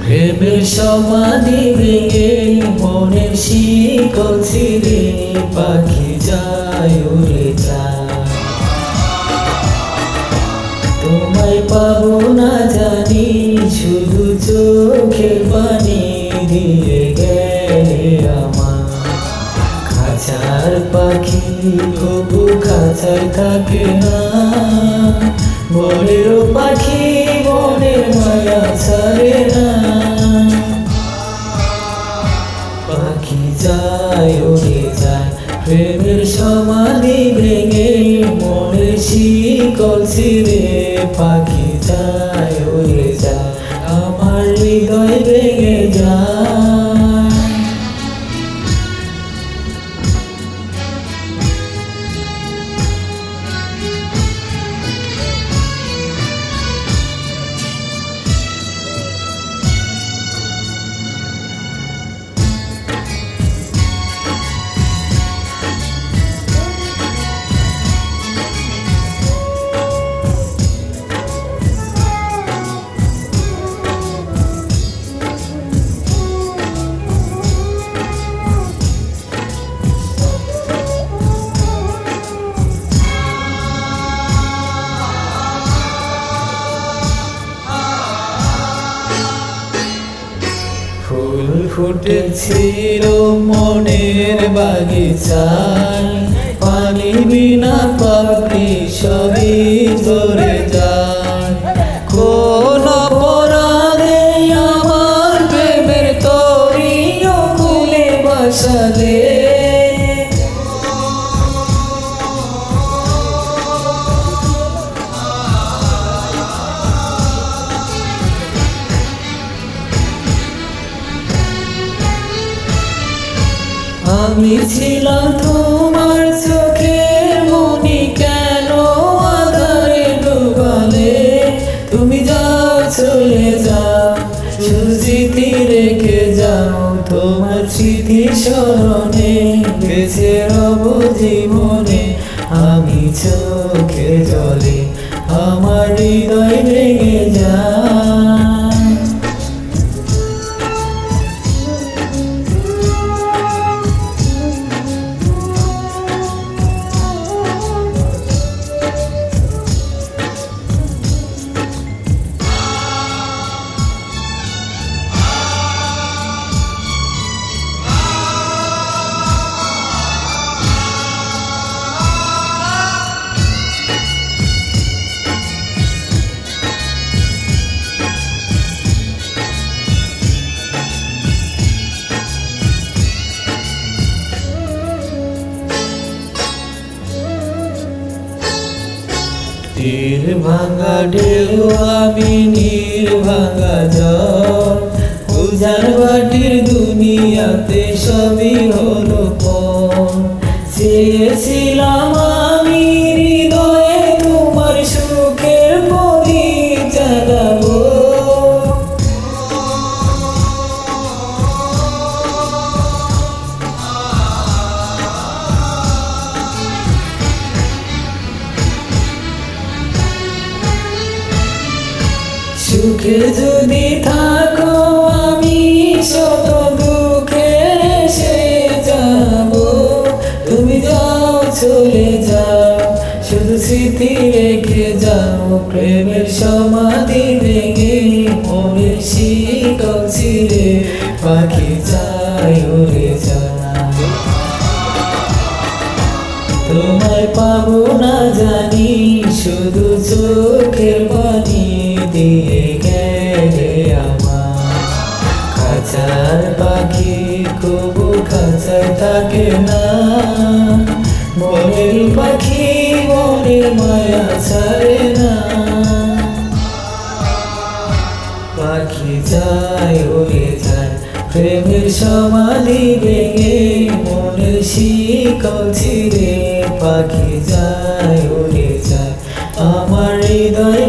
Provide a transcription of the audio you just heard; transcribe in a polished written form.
প্রেমের সমাধি ভেঙে মনের শিকল ছিঁড়ে পাখি যায় উড়ে যায়। তোমায় পাবো না জানি, শুধু চোখের পানি দিয়ে গেলে আমার। খাঁচার পাখি কবু খাঁচায় থাকে না, বনের পাখি বনের মায়া ছাড়ে না। পাখি যায় উড়ে যায়, প্রেমের সমাধি ভেঙে মনের শিকল ছিঁড়ে পাখি যায় উড়ে যায়, আমার হৃদয় ভেঙে যায়। ফুল ফুটেছিল মনের বাগিচায়, পানি বিনা পাখি সবই ঝরে যায়। কোন অপরাধে আমার প্রেমের তরি খুলে বসালে, আমি ছিলাম তোমার চোখের মনি, কেন আধারে ডুবালে? তুমি যাও চলে যাও, শুধু স্মৃতি রেখে যাও, তোমার স্মৃতি স্মরণে বেঁচে রব জীবনে। আমি চোখে জলে আমার হৃদয় ভেঙে যায়। তীর ভাঙা ঢেউ আমি নীর ভাঙা জল, উজার বাটির দুনিয়াতে সবই হলো পর। চেয়েছিলাম আমি হৃদয়ে তোমার সুখের প্রদীপ জ্বালাবো, সুখে যদি থাকো আমি শত দুঃখে এসে যাব। তুমি যাও চলে যাও, শুধু স্মৃতি রেখে যাও, প্রেমের সমাধি ভেঙে মনের শিকল ছিঁড়ে পাখি যায় উড়ে যায়। তোমায় পাবো না জানি, শুধু চোখের পানি দিয়ে গেলে আমার। খাঁচার পাখি কবু খাঁচায় থাকে না, বনের পাখি মায়া ছাড়ে না। পাখি যায় উড়ে যায় প্রেমের সমাধি ভেঙে, মনের শিকল ছিঁড়ে পাখি যায় উড়ে যায় আমার হৃদয়